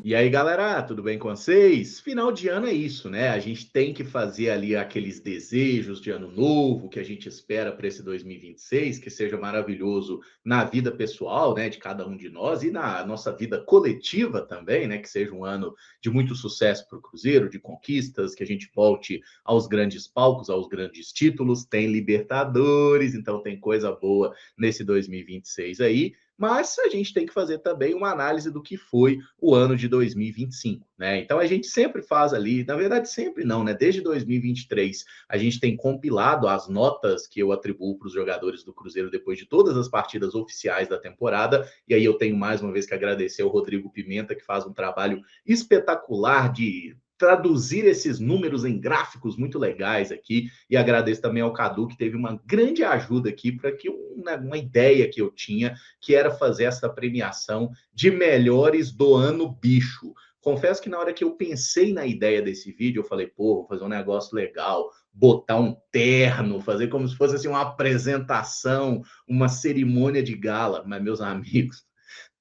E aí, galera, tudo bem com vocês? Final de ano é isso, né? A gente tem que fazer ali aqueles desejos de ano novo que a gente espera para esse 2026, que seja maravilhoso na vida pessoal, né, de cada um de nós e na nossa vida coletiva também, né? Que seja um ano de muito sucesso para o Cruzeiro, de conquistas, que a gente volte aos grandes palcos, aos grandes títulos. Tem Libertadores, então tem coisa boa nesse 2026 aí. Mas a gente tem que fazer também uma análise do que foi o ano de 2025, né? Então a gente sempre faz ali, na verdade sempre não, né? Desde 2023 a gente tem compilado as notas que eu atribuo para os jogadores do Cruzeiro depois de todas as partidas oficiais da temporada. E aí eu tenho mais uma vez que agradecer ao Rodrigo Pimenta, que faz um trabalho espetacular de traduzir esses números em gráficos muito legais aqui, e agradeço também ao Cadu, que teve uma grande ajuda aqui para que uma ideia que eu tinha, que era fazer essa premiação de melhores do ano bicho. Confesso que na hora que eu pensei na ideia desse vídeo, eu falei, pô, vou fazer um negócio legal, botar um terno, fazer como se fosse assim, uma apresentação, uma cerimônia de gala. Mas, meus amigos,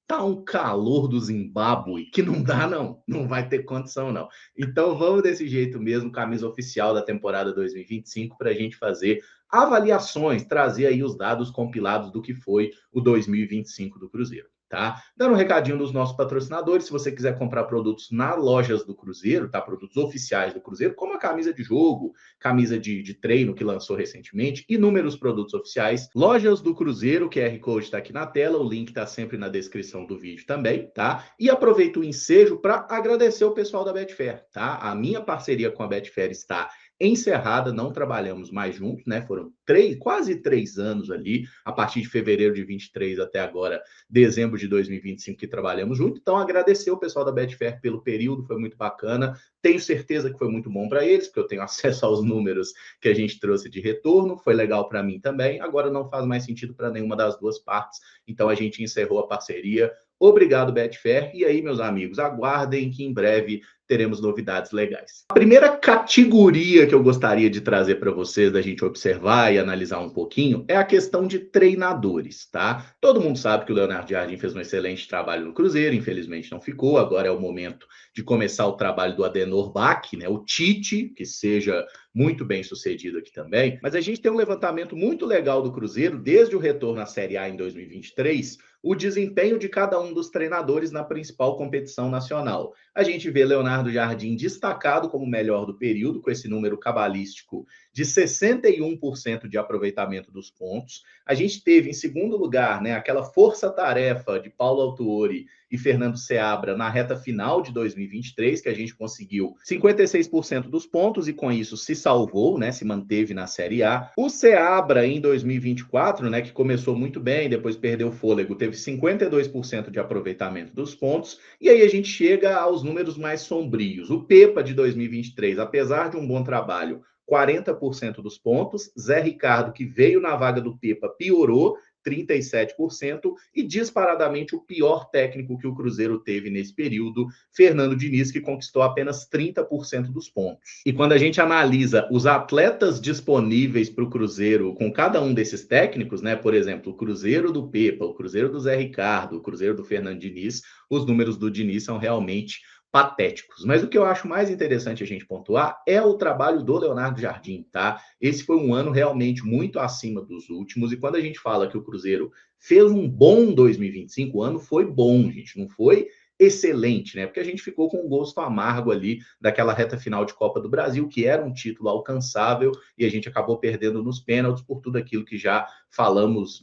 tá um calor do Zimbábue que não dá, não. Não vai ter condição, não. Então vamos desse jeito mesmo, camisa oficial da temporada 2025, para a gente fazer avaliações, trazer aí os dados compilados do que foi o 2025 do Cruzeiro. Tá? Dando um recadinho dos nossos patrocinadores, se você quiser comprar produtos nas lojas do Cruzeiro, tá? Produtos oficiais do Cruzeiro, como a camisa de jogo, camisa de treino que lançou recentemente, inúmeros produtos oficiais. Lojas do Cruzeiro, o QR Code está aqui na tela, o link está sempre na descrição do vídeo também, tá? E aproveito o ensejo para agradecer o pessoal da Betfair, tá? A minha parceria com a Betfair está encerrada, não trabalhamos mais juntos, né? Foram quase 3 anos ali, a partir de fevereiro de 23 até agora, dezembro de 2025, que trabalhamos juntos. Então, agradecer o pessoal da Betfair pelo período, foi muito bacana. Tenho certeza que foi muito bom para eles, porque eu tenho acesso aos números que a gente trouxe de retorno, foi legal para mim também. Agora não faz mais sentido para nenhuma das duas partes, então a gente encerrou a parceria. Obrigado, Betfair. E aí, meus amigos, aguardem que em breve teremos novidades legais. A primeira categoria que eu gostaria de trazer para vocês, da gente observar e analisar um pouquinho, é a questão de treinadores, tá? Todo mundo sabe que o Leonardo Jardim fez um excelente trabalho no Cruzeiro, infelizmente não ficou, agora é o momento de começar o trabalho do Adenor Bach, né? O Tite, que seja muito bem sucedido aqui também. Mas a gente tem um levantamento muito legal do Cruzeiro, desde o retorno à Série A em 2023, o desempenho de cada um dos treinadores na principal competição nacional. A gente vê Leonardo Jardim destacado como o melhor do período, com esse número cabalístico de 61% de aproveitamento dos pontos. A gente teve em segundo lugar, né, aquela força-tarefa de Paulo Autuori e Fernando Seabra na reta final de 2023, que a gente conseguiu 56% dos pontos e com isso se salvou, né, se manteve na Série A. O Seabra em 2024, né, que começou muito bem, depois perdeu o fôlego, teve 52% de aproveitamento dos pontos. E aí a gente chega aos números mais sombrios. O Pepa de 2023, apesar de um bom trabalho, 40% dos pontos. Zé Ricardo, que veio na vaga do Pepa, piorou, 37%, e disparadamente o pior técnico que o Cruzeiro teve nesse período, Fernando Diniz, que conquistou apenas 30% dos pontos. E quando a gente analisa os atletas disponíveis para o Cruzeiro com cada um desses técnicos, né, por exemplo, o Cruzeiro do Pepa, o Cruzeiro do Zé Ricardo, o Cruzeiro do Fernando Diniz, os números do Diniz são realmente patéticos. Mas o que eu acho mais interessante a gente pontuar é o trabalho do Leonardo Jardim, tá? Esse foi um ano realmente muito acima dos últimos, e quando a gente fala que o Cruzeiro fez um bom 2025, o ano foi bom, gente, não foi excelente, né? Porque a gente ficou com um gosto amargo ali daquela reta final de Copa do Brasil, que era um título alcançável, e a gente acabou perdendo nos pênaltis por tudo aquilo que já falamos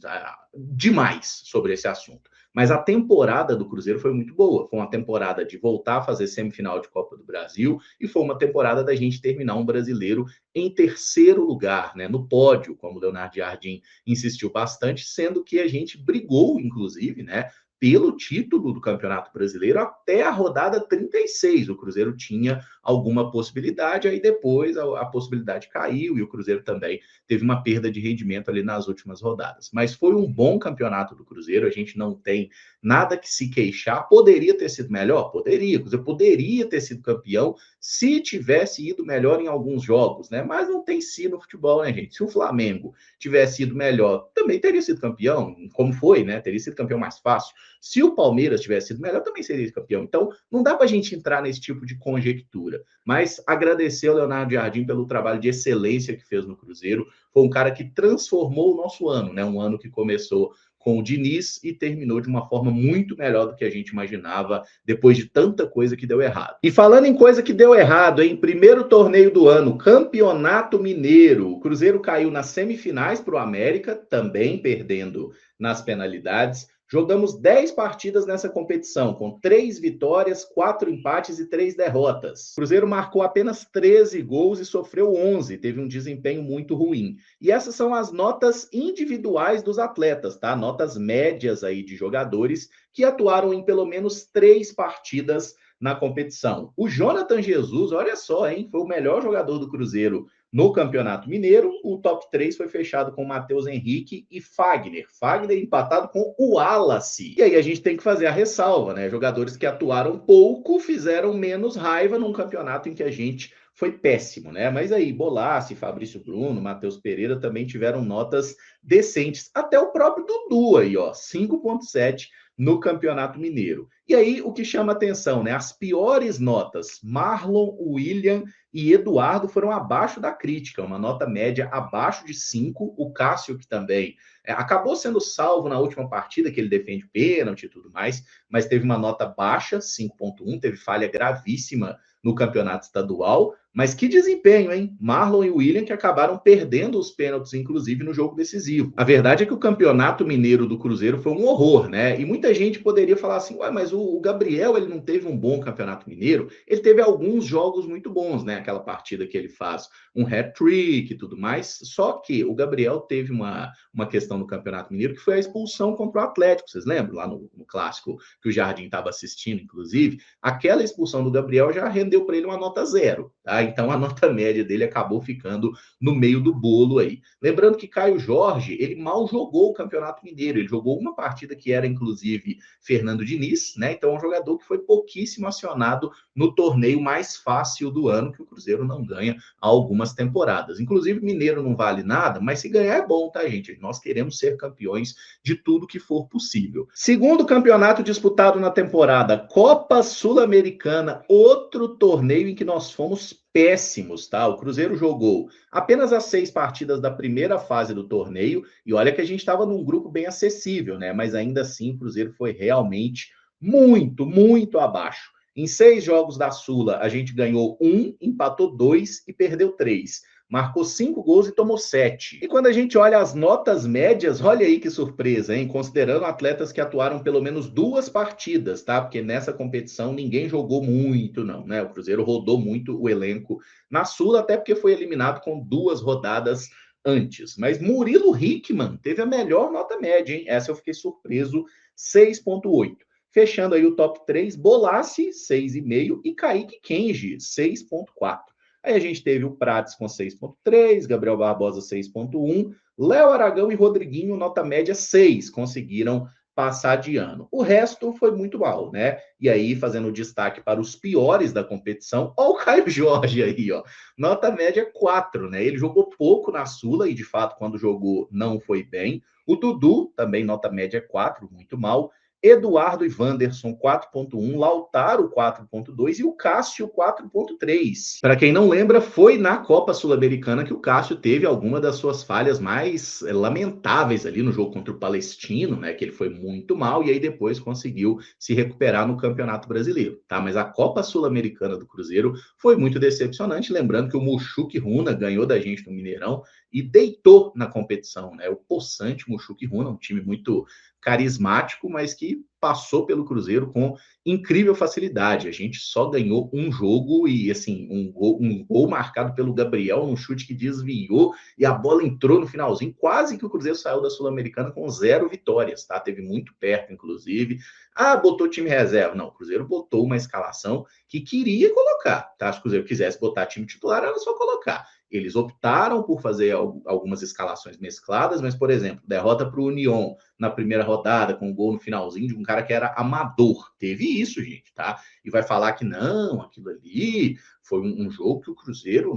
demais sobre esse assunto. Mas a temporada do Cruzeiro foi muito boa. Foi uma temporada de voltar a fazer semifinal de Copa do Brasil e foi uma temporada da gente terminar um brasileiro em terceiro lugar, né, no pódio, como o Leonardo Jardim insistiu bastante, sendo que a gente brigou, inclusive, né, pelo título do Campeonato Brasileiro até a rodada 36. O Cruzeiro tinha alguma possibilidade, aí depois a possibilidade caiu e o Cruzeiro também teve uma perda de rendimento ali nas últimas rodadas. Mas foi um bom campeonato do Cruzeiro, a gente não tem nada que se queixar. Poderia ter sido melhor? Poderia. O Cruzeiro poderia ter sido campeão se tivesse ido melhor em alguns jogos, né? Mas não tem sido no futebol, né, gente? Se o Flamengo tivesse ido melhor, também teria sido campeão, como foi, né? Teria sido campeão mais fácil. Se o Palmeiras tivesse sido melhor, também seria campeão. Então, não dá para a gente entrar nesse tipo de conjectura. Mas agradecer ao Leonardo Jardim pelo trabalho de excelência que fez no Cruzeiro. Foi um cara que transformou o nosso ano, né? Um ano que começou com o Diniz e terminou de uma forma muito melhor do que a gente imaginava, depois de tanta coisa que deu errado. E falando em coisa que deu errado, em primeiro torneio do ano, Campeonato Mineiro, o Cruzeiro caiu nas semifinais para o América, também perdendo nas penalidades. Jogamos 10 partidas nessa competição, com 3 vitórias, 4 empates e 3 derrotas. O Cruzeiro marcou apenas 13 gols e sofreu 11, teve um desempenho muito ruim. E essas são as notas individuais dos atletas, tá? Notas médias aí de jogadores que atuaram em pelo menos 3 partidas na competição. O Jonathan Jesus, olha só, hein? Foi o melhor jogador do Cruzeiro no Campeonato Mineiro. O top 3 foi fechado com Matheus Henrique e Fagner. Fagner empatado com o Wallace. E aí a gente tem que fazer a ressalva, né? Jogadores que atuaram pouco fizeram menos raiva num campeonato em que a gente foi péssimo, né? Mas aí, Bolassi, Fabrício Bruno, Matheus Pereira também tiveram notas decentes. Até o próprio Dudu aí, ó, 5,7 no Campeonato Mineiro. E aí, o que chama atenção, né? As piores notas, Marlon, William e Eduardo foram abaixo da crítica, uma nota média abaixo de 5. O Cássio, que também acabou sendo salvo na última partida, que ele defende pênalti e tudo mais, mas teve uma nota baixa, 5,1, teve falha gravíssima no campeonato estadual. Mas que desempenho, hein? Marlon e William que acabaram perdendo os pênaltis, inclusive, no jogo decisivo. A verdade é que o Campeonato Mineiro do Cruzeiro foi um horror, né? E muita gente poderia falar assim, ué, mas o Gabriel, ele não teve um bom Campeonato Mineiro? Ele teve alguns jogos muito bons, né? Aquela partida que ele faz um hat-trick e tudo mais. Só que o Gabriel teve uma questão no Campeonato Mineiro que foi a expulsão contra o Atlético. Vocês lembram? Lá no clássico que o Jardim estava assistindo, inclusive. Aquela expulsão do Gabriel já rendeu para ele uma nota 0, tá? Então a nota média dele acabou ficando no meio do bolo aí. Lembrando que Caio Jorge, ele mal jogou o Campeonato Mineiro, ele jogou uma partida que era inclusive Fernando Diniz, né? Então é um jogador que foi pouquíssimo acionado no torneio mais fácil do ano, que o Cruzeiro não ganha há algumas temporadas. Inclusive Mineiro não vale nada, mas se ganhar é bom, tá, gente? Nós queremos ser campeões de tudo que for possível. Segundo campeonato disputado na temporada, Copa Sul-Americana, outro torneio em que nós fomos péssimos, tá? O Cruzeiro jogou apenas as 6 partidas da primeira fase do torneio, e olha que a gente estava num grupo bem acessível, né? Mas ainda assim o Cruzeiro foi realmente muito, muito abaixo. Em 6 jogos da Sula, a gente ganhou 1, empatou 2 e perdeu 3. Marcou 5 gols e tomou 7. E quando a gente olha as notas médias, olha aí que surpresa, hein? Considerando atletas que atuaram pelo menos 2 partidas, tá? Porque nessa competição ninguém jogou muito, não, né? O Cruzeiro rodou muito o elenco na Sula, até porque foi eliminado com 2 rodadas antes. Mas Murilo Hickman teve a melhor nota média, hein? Essa eu fiquei surpreso, 6,8. Fechando aí o top 3, Bolassi, 6,5 e Kaique Kenji, 6,4. Aí a gente teve o Prates com 6,3, Gabriel Barbosa 6,1, Léo Aragão e Rodriguinho, nota média 6, conseguiram passar de ano. O resto foi muito mal, né? E aí, fazendo destaque para os piores da competição, ó o Caio Jorge aí, ó. Nota média 4, né? Ele jogou pouco na Sula e, de fato, quando jogou, não foi bem. O Dudu, também nota média 4, muito mal. Eduardo e Wanderson 4,1, Lautaro 4,2 e o Cássio 4,3. Para quem não lembra, foi na Copa Sul-Americana que o Cássio teve alguma das suas falhas mais lamentáveis ali no jogo contra o Palestino, né? Que ele foi muito mal e aí depois conseguiu se recuperar no Campeonato Brasileiro, tá? Mas a Copa Sul-Americana do Cruzeiro foi muito decepcionante, lembrando que o Mushuki Runa ganhou da gente no Mineirão e deitou na competição, né? O possante Mushuki Runa, um time muito carismático, mas que passou pelo Cruzeiro com incrível facilidade. A gente só ganhou um jogo e, assim, um gol marcado pelo Gabriel, um chute que desviou e a bola entrou no finalzinho. Quase que o Cruzeiro saiu da Sul-Americana com 0 vitórias, tá? Teve muito perto, inclusive. Ah, botou time reserva. Não, o Cruzeiro botou uma escalação que queria colocar, tá? Se o Cruzeiro quisesse botar time titular, era só colocar. Eles optaram por fazer algumas escalações mescladas, mas, por exemplo, derrota para o União na primeira rodada, com um gol no finalzinho de um cara que era amador. Teve isso, gente, tá? E vai falar que não, aquilo ali foi um jogo que o Cruzeiro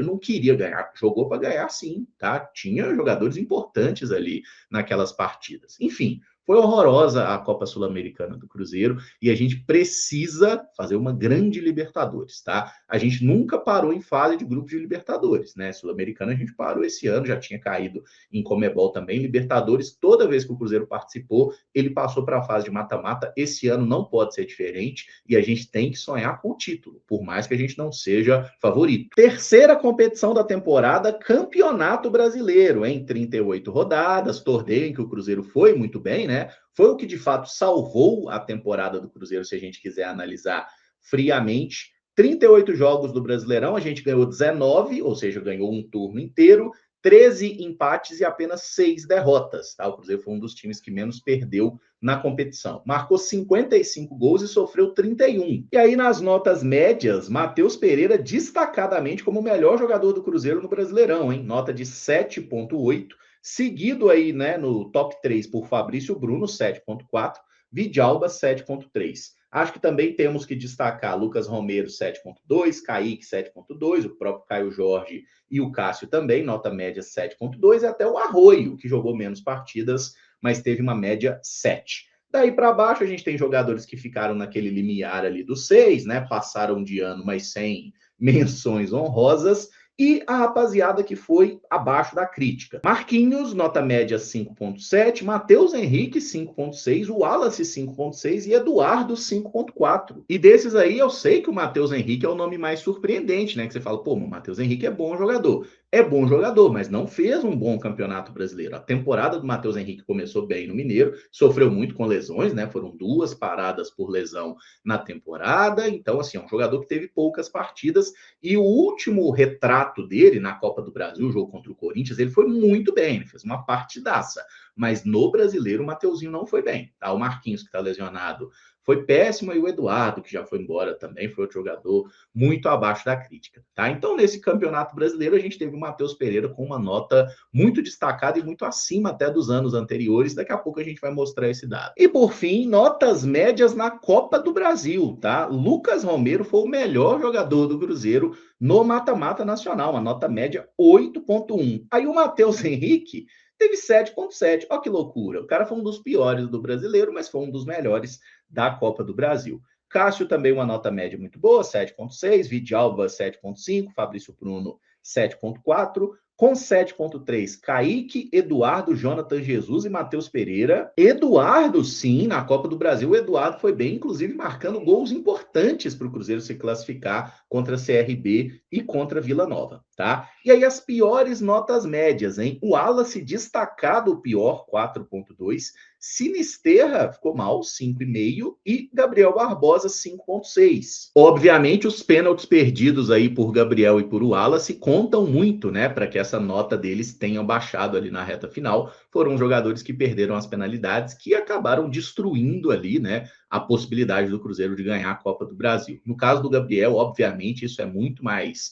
não queria ganhar. Jogou para ganhar sim, tá? Tinha jogadores importantes ali naquelas partidas. Enfim, Foi horrorosa a Copa Sul-Americana do Cruzeiro e a gente precisa fazer uma grande Libertadores, tá? A gente nunca parou em fase de grupo de Libertadores, né? Sul-Americana a gente parou esse ano, já tinha caído em Conmebol também. Libertadores, toda vez que o Cruzeiro participou, ele passou para a fase de mata-mata. Esse ano não pode ser diferente e a gente tem que sonhar com o título, por mais que a gente não seja favorito. Terceira competição da temporada, Campeonato Brasileiro, em 38 rodadas, torneio em que o Cruzeiro foi muito bem, né? Foi o que de fato salvou a temporada do Cruzeiro, se a gente quiser analisar friamente. 38 jogos do Brasileirão, a gente ganhou 19, ou seja, ganhou um turno inteiro, 13 empates e apenas 6 derrotas. Tá? O Cruzeiro foi um dos times que menos perdeu na competição. Marcou 55 gols e sofreu 31. E aí, nas notas médias, Matheus Pereira destacadamente como o melhor jogador do Cruzeiro no Brasileirão, hein? Nota de 7,8. Seguido aí, né, no top 3 por Fabrício Bruno, 7,4. Vidalba, 7,3. Acho que também temos que destacar Lucas Romero, 7,2, Kaique, 7,2, o próprio Caio Jorge e o Cássio também, nota média 7,2, e até o Arroio, que jogou menos partidas, mas teve uma média 7. Daí para baixo, a gente tem jogadores que ficaram naquele limiar ali do 6, né? Passaram de ano, mas sem menções honrosas. E a rapaziada que foi abaixo da crítica. Marquinhos, nota média 5,7. Matheus Henrique, 5,6. O Wallace, 5,6. E Eduardo, 5,4. E desses aí, eu sei que o Matheus Henrique é o nome mais surpreendente, né? Que você fala, pô, o Matheus Henrique é bom jogador. É bom jogador, mas não fez um bom campeonato brasileiro. A temporada do Matheus Henrique começou bem no Mineiro, sofreu muito com lesões, né? Foram 2 paradas por lesão na temporada. Então, assim, é um jogador que teve poucas partidas. E o último retrato dele na Copa do Brasil, o jogo contra o Corinthians, ele foi muito bem, ele fez uma partidaça. Mas no Brasileiro, o Mateuzinho não foi bem. Tá? O Marquinhos, que está lesionado, foi péssimo, e o Eduardo, que já foi embora também, foi outro jogador muito abaixo da crítica. Tá? Então, nesse Campeonato Brasileiro, a gente teve o Matheus Pereira com uma nota muito destacada e muito acima até dos anos anteriores. Daqui a pouco a gente vai mostrar esse dado. E, por fim, notas médias na Copa do Brasil. Tá? Lucas Romero foi o melhor jogador do Cruzeiro no mata-mata nacional, uma nota média 8,1. Aí o Matheus Henrique teve 7,7. Olha que loucura. O cara foi um dos piores do Brasileiro, mas foi um dos melhores da Copa do Brasil. Cássio também uma nota média muito boa, 7,6. Vidalba, 7,5. Fabrício Bruno, 7,4. Com 7,3, Kaique, Eduardo, Jonathan Jesus e Matheus Pereira. Eduardo, sim, na Copa do Brasil, o Eduardo foi bem, inclusive marcando gols importantes para o Cruzeiro se classificar contra a CRB e contra Vila Nova, tá? E aí as piores notas médias, hein? O Wallace destacado o pior, 4,2. Sinisterra ficou mal, 5,5. E Gabriel Barbosa, 5,6. Obviamente, os pênaltis perdidos aí por Gabriel e por Wallace contam muito, né, para que essa nota deles tenha baixado ali na reta final. Foram jogadores que perderam as penalidades, que acabaram destruindo ali, né, a possibilidade do Cruzeiro de ganhar a Copa do Brasil. No caso do Gabriel, obviamente, isso é muito mais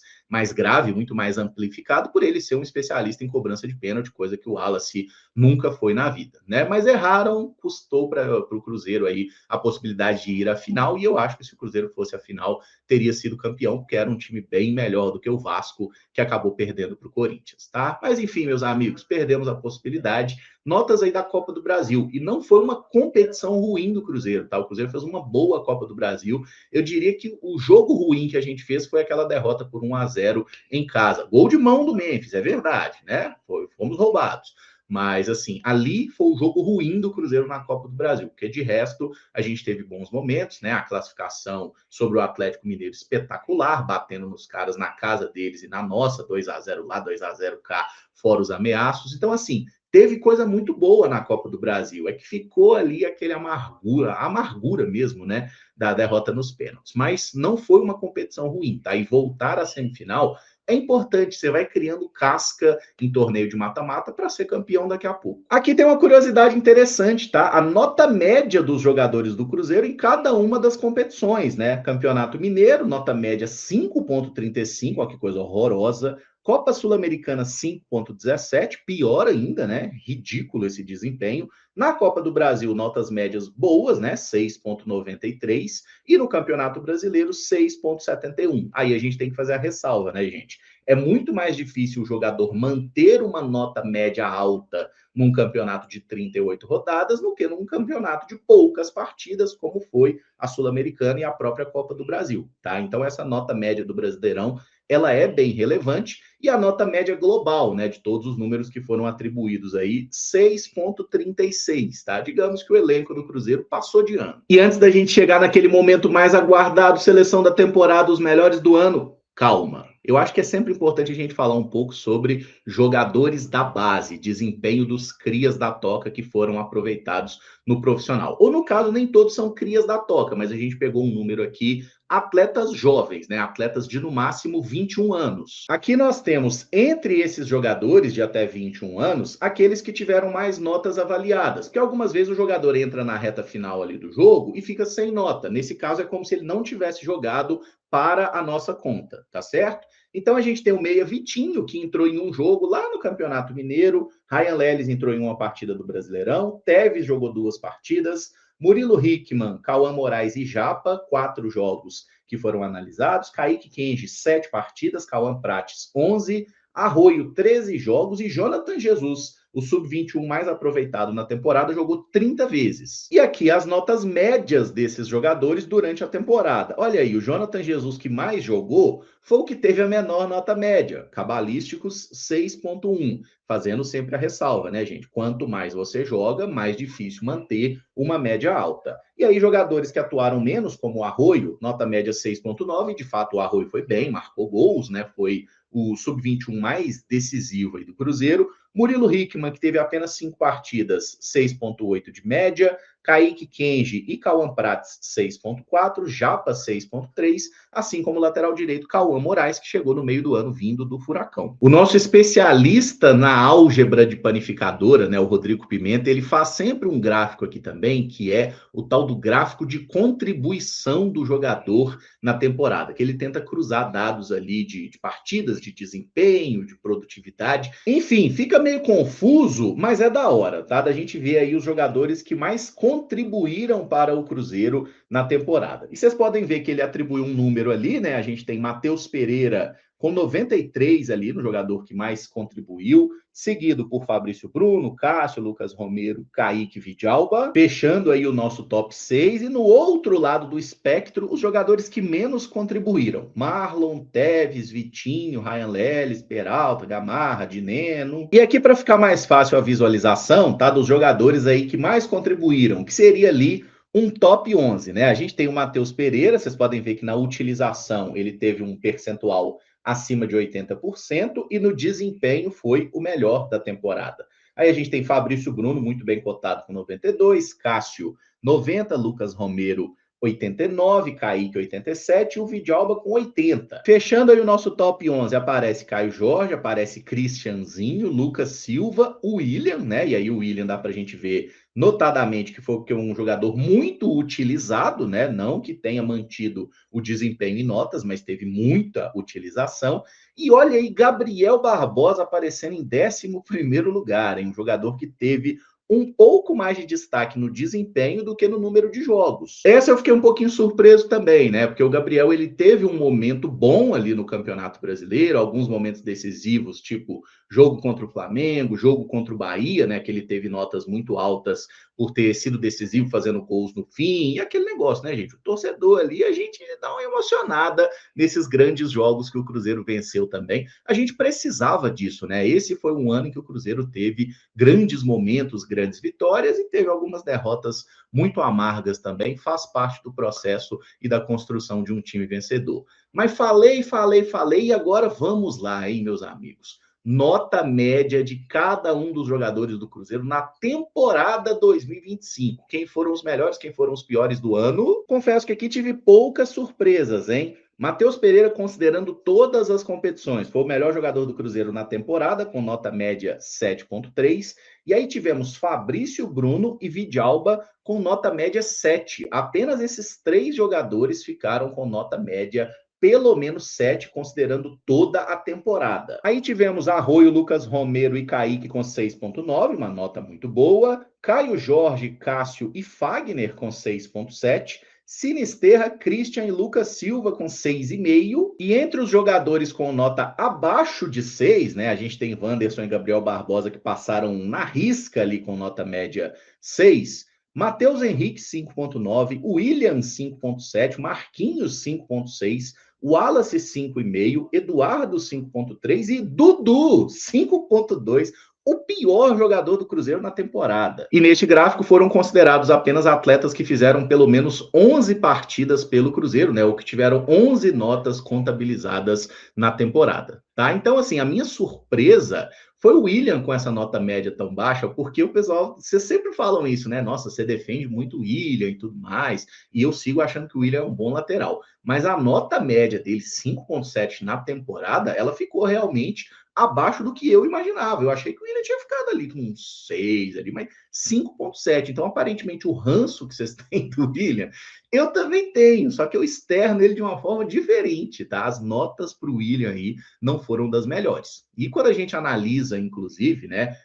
grave, muito mais amplificado, por ele ser um especialista em cobrança de pênalti, coisa que o Wallace nunca foi na vida, né? Mas erraram, custou para o Cruzeiro aí a possibilidade de ir à final, e eu acho que se o Cruzeiro fosse à final, teria sido campeão, porque era um time bem melhor do que o Vasco, que acabou perdendo para o Corinthians, tá? Mas enfim, meus amigos, perdemos a possibilidade. Notas aí da Copa do Brasil, e não foi uma competição ruim do Cruzeiro, tá? O Cruzeiro fez uma boa Copa do Brasil. Eu diria que o jogo ruim que a gente fez foi aquela derrota por 1-0 em casa. Gol de mão do Memphis, é verdade, né? Fomos roubados. Mas, assim, ali foi o jogo ruim do Cruzeiro na Copa do Brasil, porque de resto a gente teve bons momentos, né? A classificação sobre o Atlético Mineiro espetacular, batendo nos caras na casa deles e na nossa, 2-0 lá, 2-0 cá, fora os ameaços. Então, assim, teve coisa muito boa na Copa do Brasil, é que ficou ali aquele amargura mesmo, né, da derrota nos pênaltis. Mas não foi uma competição ruim, tá? E voltar à semifinal é importante, você vai criando casca em torneio de mata-mata para ser campeão daqui a pouco. Aqui tem uma curiosidade interessante, tá? A nota média dos jogadores do Cruzeiro em cada uma das competições, né? Campeonato Mineiro, nota média 5,35, ó, que coisa horrorosa. Copa Sul-Americana 5,17, pior ainda, né? Ridículo esse desempenho. Na Copa do Brasil, notas médias boas, né? 6,93. E no Campeonato Brasileiro, 6,71. Aí a gente tem que fazer a ressalva, né, gente? É muito mais difícil o jogador manter uma nota média alta num campeonato de 38 rodadas do que num campeonato de poucas partidas, como foi a Sul-Americana e a própria Copa do Brasil, tá? Então essa nota média do Brasileirão, ela é bem relevante, e a nota média global, né, de todos os números que foram atribuídos aí, 6,36, tá? Digamos que o elenco do Cruzeiro passou de ano. E antes da gente chegar naquele momento mais aguardado, seleção da temporada, os melhores do ano, calma. Eu acho que é sempre importante a gente falar um pouco sobre jogadores da base, desempenho dos crias da toca que foram aproveitados no profissional. Ou no caso, nem todos são crias da toca, mas a gente pegou um número aqui, atletas jovens, né? Atletas de no máximo 21 anos. Aqui nós temos, entre esses jogadores de até 21 anos, aqueles que tiveram mais notas avaliadas, porque algumas vezes o jogador entra na reta final ali do jogo e fica sem nota. Nesse caso é como se ele não tivesse jogado para a nossa conta, tá certo? Então a gente tem o meia Vitinho, que entrou em um jogo lá no Campeonato Mineiro, Ryan Leles entrou em uma partida do Brasileirão, Tevez jogou 2 partidas, Murilo Hickman, Cauã Moraes e Japa, 4 jogos que foram analisados, Kaique Kenji, 7 partidas, Cauã Prates, 11, Arroio, 13 jogos e Jonathan Jesus, o sub-21 mais aproveitado na temporada, jogou 30 vezes. E aqui as notas médias desses jogadores durante a temporada. Olha aí, o Jonathan Jesus que mais jogou foi o que teve a menor nota média, cabalísticos 6,1, fazendo sempre a ressalva, né, gente? Quanto mais você joga, mais difícil manter uma média alta. E aí jogadores que atuaram menos, como o Arroio, nota média 6,9, de fato o Arroio foi bem, marcou gols, né? Foi o sub-21 mais decisivo aí do Cruzeiro. Murilo Hickman, que teve apenas 5 partidas, 6,8 de média. Kaique Kenji e Cauã Prates, 6,4. Japa, 6,3. Assim como o lateral direito, Cauã Moraes, que chegou no meio do ano vindo do Furacão. O nosso especialista na álgebra de panificadora, né, o Rodrigo Pimenta, ele faz sempre um gráfico aqui também, que é o tal do gráfico de contribuição do jogador na temporada, que ele tenta cruzar dados ali de partidas, de desempenho, de produtividade. Enfim, fica meio confuso, mas é da hora, tá? Da gente ver aí os jogadores que mais contribuíram para o Cruzeiro na temporada. E vocês podem ver que ele atribuiu um número ali, né? A gente tem Matheus Pereira com 93 ali, no jogador que mais contribuiu, seguido por Fabrício Bruno, Cássio, Lucas Romero, Kaique Vidalba, fechando aí o nosso top 6, e no outro lado do espectro, os jogadores que menos contribuíram, Marlon, Tevez, Vitinho, Ryan Leles, Peralta, Gamarra, Dineno. E aqui para ficar mais fácil a visualização, tá, dos jogadores aí que mais contribuíram, que seria ali um top 11, né? A gente tem o Matheus Pereira, vocês podem ver que na utilização ele teve um percentual acima de 80%, e no desempenho foi o melhor da temporada. Aí a gente tem Fabrício Bruno, muito bem cotado com 92, Cássio 90, Lucas Romero 89, Kaique 87 e o Vidalba com 80. Fechando aí o nosso top 11, aparece Caio Jorge, aparece Cristianzinho, Lucas Silva, o William, né? E aí o William dá pra gente ver notadamente que foi um jogador muito utilizado, né? Não que tenha mantido o desempenho em notas, mas teve muita utilização. E olha aí, Gabriel Barbosa aparecendo em 11º lugar, hein? Um jogador que teve um pouco mais de destaque no desempenho do que no número de jogos. Essa eu fiquei um pouquinho surpreso também, né? Porque o Gabriel, ele teve um momento bom ali no Campeonato Brasileiro, alguns momentos decisivos, tipo jogo contra o Flamengo, jogo contra o Bahia, né? Que ele teve notas muito altas por ter sido decisivo, fazendo gols no fim, e aquele negócio, né, gente? O torcedor ali, a gente dá uma emocionada nesses grandes jogos que o Cruzeiro venceu também. A gente precisava disso, né? Esse foi um ano em que o Cruzeiro teve grandes momentos, grandes vitórias, e teve algumas derrotas muito amargas também, faz parte do processo e da construção de um time vencedor. Mas falei, e agora vamos lá, hein, meus amigos? Nota média de cada um dos jogadores do Cruzeiro na temporada 2025. Quem foram os melhores, quem foram os piores do ano? Confesso que aqui tive poucas surpresas, hein? Matheus Pereira, considerando todas as competições, foi o melhor jogador do Cruzeiro na temporada, com nota média 7,3. E aí tivemos Fabrício Bruno e Vidalba com nota média 7. Apenas esses 3 jogadores ficaram com nota média pelo menos 7, considerando toda a temporada. Aí tivemos Arroio, Lucas Romero e Kaique com 6,9, uma nota muito boa. Caio Jorge, Cássio e Fagner com 6,7. Sinisterra, Christian e Lucas Silva com 6,5. E entre os jogadores com nota abaixo de 6, né? A gente tem Wanderson e Gabriel Barbosa que passaram na risca ali com nota média 6. Matheus Henrique, 5,9. William, 5,7. Marquinhos, 5,6. Wallace, 5,5. Eduardo, 5,3. E Dudu, 5,2. O pior jogador do Cruzeiro na temporada. E neste gráfico foram considerados apenas atletas que fizeram pelo menos 11 partidas pelo Cruzeiro, né? Ou que tiveram 11 notas contabilizadas na temporada, tá? Então, assim, a minha surpresa foi o William com essa nota média tão baixa, porque o pessoal, vocês sempre falam isso, né? Nossa, você defende muito o William e tudo mais, e eu sigo achando que o William é um bom lateral. Mas a nota média dele, 5,7 na temporada, ela ficou realmente abaixo do que eu imaginava. Eu achei que o William tinha ficado ali com uns 6 ali, mas 5,7. Então, aparentemente, o ranço que vocês têm do William, eu também tenho, só que eu externo ele de uma forma diferente, tá? As notas para o William aí não foram das melhores. E quando a gente analisa, inclusive, né,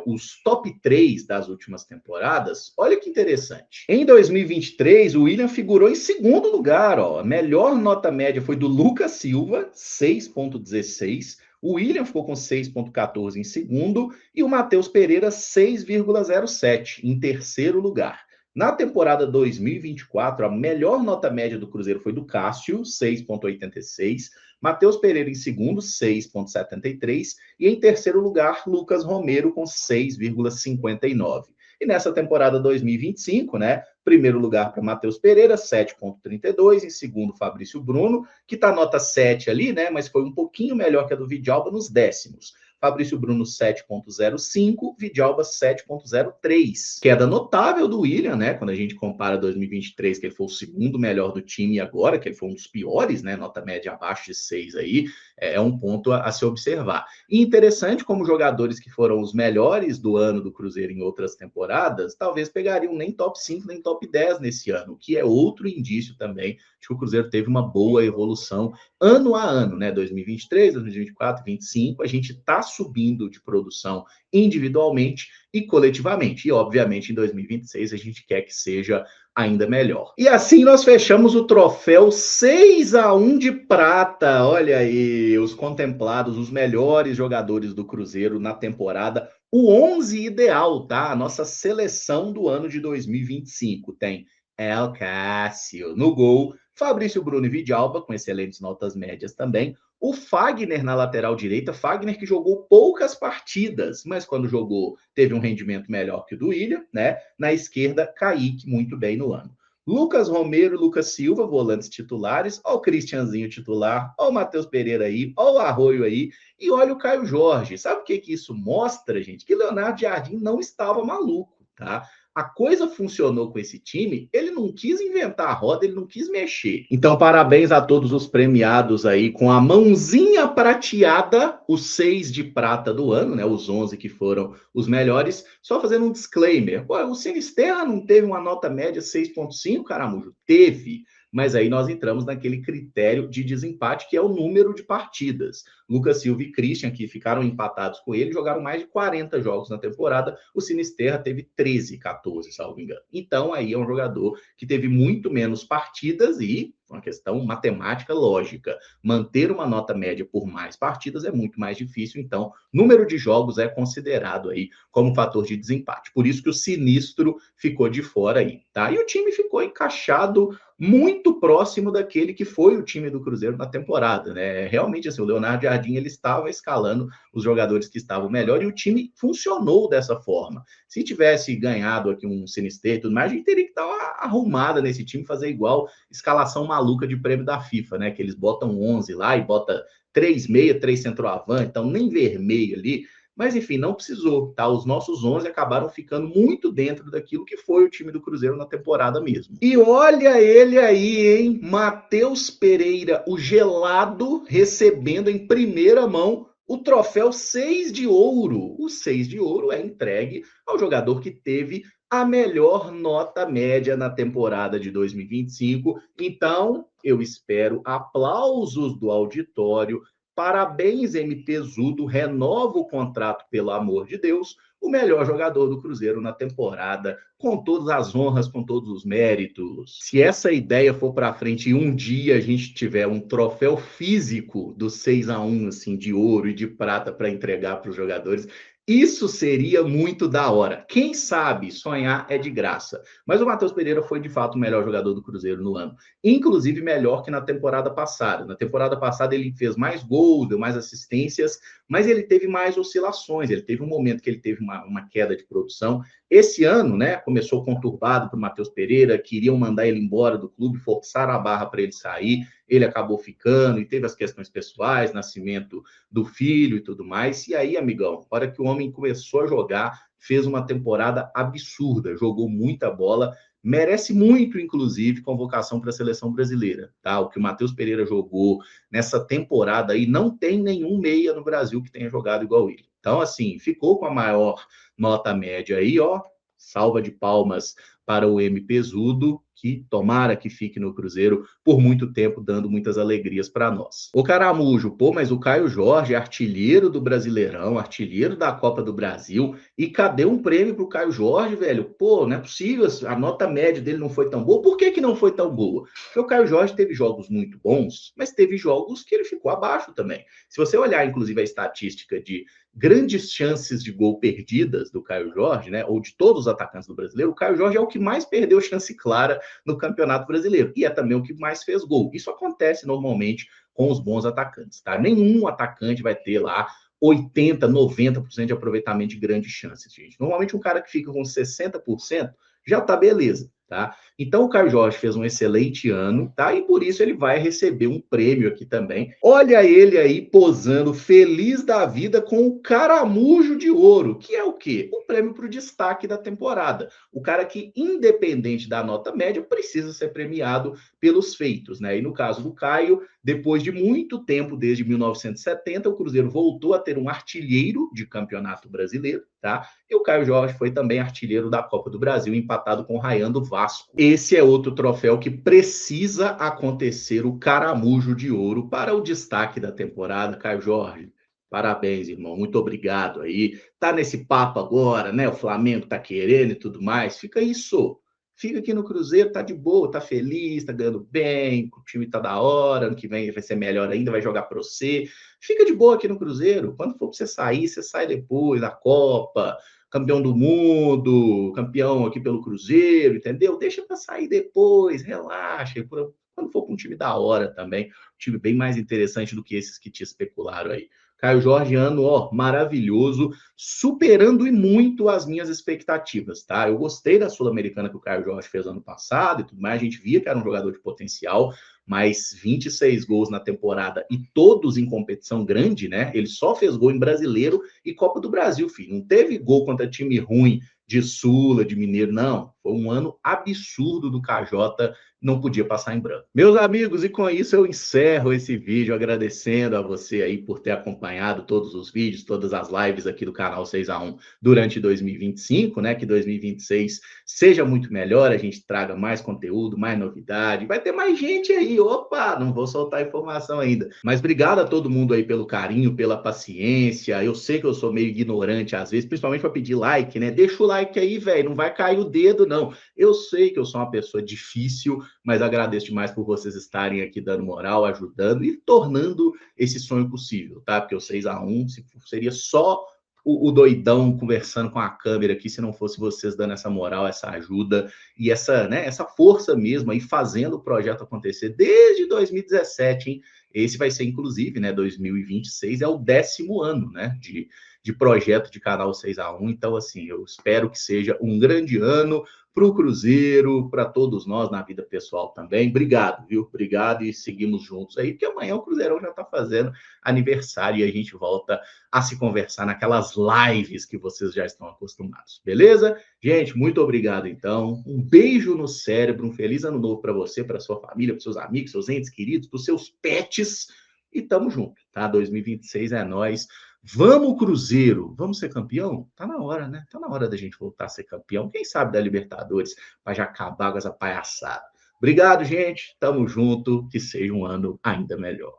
os top 3 das últimas temporadas, olha que interessante. Em 2023, o William figurou em segundo lugar, ó. A melhor nota média foi do Lucas Silva, 6,16. O William ficou com 6,14 em segundo e o Matheus Pereira 6,07 em terceiro lugar. Na temporada 2024, a melhor nota média do Cruzeiro foi do Cássio, 6,86. Matheus Pereira em segundo, 6,73. E em terceiro lugar, Lucas Romero com 6,59. E nessa temporada 2025, né? Primeiro lugar para Matheus Pereira, 7,32. Em segundo, Fabrício Bruno, que está nota 7 ali, né? Mas foi um pouquinho melhor que a do Vidalba nos décimos. Fabrício Bruno 7,05, Vidalba 7,03. Queda notável do William, né? Quando a gente compara 2023, que ele foi o segundo melhor do time, e agora, que ele foi um dos piores, né? Nota média abaixo de 6 aí, é um ponto a se observar. E interessante como jogadores que foram os melhores do ano do Cruzeiro em outras temporadas, talvez pegariam nem top 5, nem top 10 nesse ano, que é outro indício também de que o Cruzeiro teve uma boa evolução ano a ano, né? 2023, 2024, 2025, a gente está subindo de produção individualmente e coletivamente. E, obviamente, em 2026 a gente quer que seja ainda melhor. E assim nós fechamos o troféu 6-1 de prata. Olha aí, os contemplados, os melhores jogadores do Cruzeiro na temporada. O 11 ideal, tá? A nossa seleção do ano de 2025 tem El Cássio no gol, Fabrício Bruno e Vidalba, com excelentes notas médias também. O Fagner na lateral direita, Fagner que jogou poucas partidas, mas quando jogou teve um rendimento melhor que o do William, né? Na esquerda, Kaique muito bem no ano. Lucas Romero, Lucas Silva, volantes titulares, ó o Christianzinho titular, ó o Matheus Pereira aí, ó o Arroio aí, e olha o Caio Jorge. Sabe o que isso mostra, gente? Que Leonardo Jardim não estava maluco, tá? A coisa funcionou com esse time, ele não quis inventar a roda, ele não quis mexer. Então, parabéns a todos os premiados aí com a mãozinha prateada, os 6 de prata do ano, né? Os 11 que foram os melhores. Só fazendo um disclaimer. Pô, o Sinisterra não teve uma nota média 6,5, Caramujo? Teve. Mas aí nós entramos naquele critério de desempate, que é o número de partidas. Lucas Silva e Christian, que ficaram empatados com ele, jogaram mais de 40 jogos na temporada. O Sinisterra teve 13, 14, salvo engano. Então, aí é um jogador que teve muito menos partidas e uma questão matemática lógica. Manter uma nota média por mais partidas é muito mais difícil, então número de jogos é considerado aí como fator de desempate. Por isso que o Sinistro ficou de fora aí, tá? E o time ficou encaixado muito próximo daquele que foi o time do Cruzeiro na temporada, né? Realmente, assim, o Leonardo Jardim, ele estava escalando os jogadores que estavam melhor e o time funcionou dessa forma. Se tivesse ganhado aqui um Sinisterra e tudo mais, a gente teria que dar uma arrumada nesse time, fazer igual escalação maluca de prêmio da FIFA, né? Que eles botam 11 lá e bota 3 meia, 3 centroavante, então nem vermelho ali. Mas, enfim, não precisou, tá? Os nossos 11 acabaram ficando muito dentro daquilo que foi o time do Cruzeiro na temporada mesmo. E olha ele aí, hein? Matheus Pereira, o gelado, recebendo em primeira mão o troféu 6 de ouro. O 6 de ouro é entregue ao jogador que teve a melhor nota média na temporada de 2025. Então, eu espero aplausos do auditório. Parabéns, MP Zudo, renova o contrato, pelo amor de Deus, o melhor jogador do Cruzeiro na temporada, com todas as honras, com todos os méritos. Se essa ideia for para frente e um dia a gente tiver um troféu físico do 6-1 assim, de ouro e de prata para entregar para os jogadores, isso seria muito da hora. Quem sabe sonhar é de graça. Mas o Matheus Pereira foi, de fato, o melhor jogador do Cruzeiro no ano. Inclusive, melhor que na temporada passada. Na temporada passada, ele fez mais gols, deu mais assistências, mas ele teve mais oscilações. Ele teve um momento que ele teve uma queda de produção. Esse ano, né, começou conturbado para o Matheus Pereira, queriam mandar ele embora do clube, forçaram a barra para ele sair, ele acabou ficando e teve as questões pessoais, nascimento do filho e tudo mais. E aí, amigão, a hora que o homem começou a jogar, fez uma temporada absurda, jogou muita bola, merece muito, inclusive, convocação para a seleção brasileira, tá? O que o Matheus Pereira jogou nessa temporada aí, não tem nenhum meia no Brasil que tenha jogado igual ele. Então, assim, ficou com a maior nota média aí, ó, salva de palmas para o MP Zudo, que tomara que fique no Cruzeiro por muito tempo, dando muitas alegrias para nós. O Caramujo, pô, mas o Caio Jorge, artilheiro do Brasileirão, artilheiro da Copa do Brasil, e cadê um prêmio pro Caio Jorge, velho? Pô, não é possível, a nota média dele não foi tão boa. Por que não foi tão boa? Porque o Caio Jorge teve jogos muito bons, mas teve jogos que ele ficou abaixo também. Se você olhar, inclusive, a estatística de grandes chances de gol perdidas do Caio Jorge, né, ou de todos os atacantes do brasileiro, o Caio Jorge é o que mais perdeu chance clara no Campeonato Brasileiro, e é também o que mais fez gol. Isso acontece normalmente com os bons atacantes, tá? Nenhum atacante vai ter lá 80, 90% de aproveitamento de grandes chances, gente. Normalmente um cara que fica com 60% já tá beleza, tá? Então o Caio Jorge fez um excelente ano, tá? E por isso ele vai receber um prêmio aqui também. Olha ele aí posando feliz da vida com o Caramujo de Ouro, que é o quê? O prêmio para o destaque da temporada. O cara que, independente da nota média, precisa ser premiado pelos feitos, né? E no caso do Caio, depois de muito tempo, desde 1970, o Cruzeiro voltou a ter um artilheiro de campeonato brasileiro, tá? E o Caio Jorge foi também artilheiro da Copa do Brasil, empatado com o Ryan do Vasco. Esse é outro troféu que precisa acontecer, o Caramujo de Ouro, para o destaque da temporada. Caio Jorge, parabéns, irmão. Muito obrigado aí. Tá nesse papo agora, né? O Flamengo tá querendo e tudo mais. Fica isso. Fica aqui no Cruzeiro, tá de boa, tá feliz, tá ganhando bem, o time tá da hora, ano que vem vai ser melhor ainda, vai jogar para você. Fica de boa aqui no Cruzeiro. Quando for para você sai depois da Copa, campeão do mundo, campeão aqui pelo Cruzeiro, entendeu? Deixa para sair depois, relaxa. Quando for para um time da hora também, um time bem mais interessante do que esses que te especularam aí. Caio Jorge, ano, ó, maravilhoso, superando e muito as minhas expectativas, tá? Eu gostei da Sul-Americana que o Caio Jorge fez ano passado e tudo mais, a gente via que era um jogador de potencial, mas 26 gols na temporada e todos em competição grande, né? Ele só fez gol em Brasileiro e Copa do Brasil, filho. Não teve gol contra time ruim de Sula, de Mineiro, não. Foi um ano absurdo do KJ, não podia passar em branco. Meus amigos, e com isso eu encerro esse vídeo agradecendo a você aí por ter acompanhado todos os vídeos, todas as lives aqui do canal 6x1 durante 2025, né? Que 2026 seja muito melhor, a gente traga mais conteúdo, mais novidade, vai ter mais gente aí, opa, não vou soltar informação ainda, mas obrigado a todo mundo aí pelo carinho, pela paciência, eu sei que eu sou meio ignorante às vezes, principalmente para pedir like, né, deixa o like aí, velho, não vai cair o dedo não, eu sei que eu sou uma pessoa difícil, mas agradeço demais por vocês estarem aqui dando moral, ajudando e tornando esse sonho possível, tá, porque o 6x1 seria só o doidão conversando com a câmera aqui, se não fosse vocês dando essa moral, essa ajuda e essa, né, essa força mesmo aí, fazendo o projeto acontecer desde 2017, hein? Esse vai ser, inclusive, né, 2026 é o 10º ano, né, de projeto de canal 6x1, então, assim, eu espero que seja um grande ano para o Cruzeiro, para todos nós na vida pessoal também. Obrigado, viu? Obrigado e seguimos juntos aí, porque amanhã o Cruzeirão já está fazendo aniversário e a gente volta a se conversar naquelas lives que vocês já estão acostumados, beleza? Gente, muito obrigado, então. Um beijo no cérebro, um feliz ano novo para você, para sua família, para seus amigos, seus entes queridos, para os seus pets e tamo junto, tá? 2026 é nóis. Vamos, Cruzeiro! Vamos ser campeão? Tá na hora, né? Tá na hora da gente voltar a ser campeão. Quem sabe da Libertadores, para já acabar com essa palhaçada. Obrigado, gente. Tamo junto. Que seja um ano ainda melhor.